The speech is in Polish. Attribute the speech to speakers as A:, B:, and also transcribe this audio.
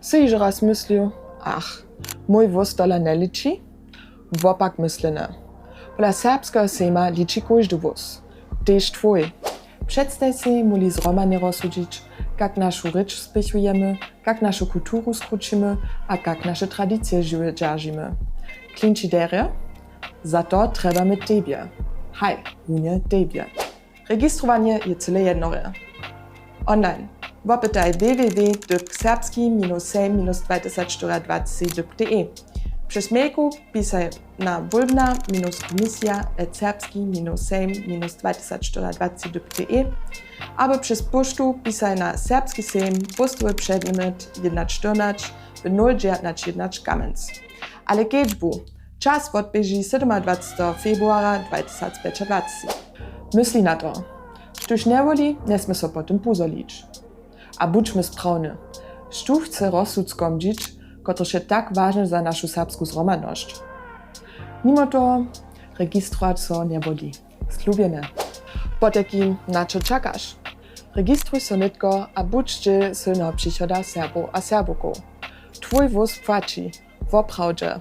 A: Si že raz myslil, mój wóz dola ne liči, wopak myslene. Pola serbskiego sejma liči każdy wóz, tež twój. Przedstaj si muli zromanie rozsudzić, jak naszą rycz spichujemy, jak naszą kulturu skrucimy, a jak nasze tradycje żywe dzierżymy. Klinči derje? Za to trebamy tebie. Haj, unie tebie. Registrowanie je cyle jednore. Online. Wopytaj www.serbski-sejm-2024.de. Przez mailku pisaj na wólbna-komisja@serbski-sejm-2024.de albo przez pocztu pisaj na Serbski Sejm, postowy przednimet 114 w 019 Kamenz. Ale kiedźbu, czas odbieży 27 februara 2025. Myśli na to, štuž nevoli, nesme so potem pozolić. A budźmy sprawni, štu chce rozsud skomdzić, kotrež je tak ważny za naszą serbską zromadność. Mimo to, registrować so nie boli. Slubjene. Poteki, na čo čakaš? Registruj so nitko a budźcie silno przychoda Serbów a Serbuków. Twój wóz płaci, w oprawdzie.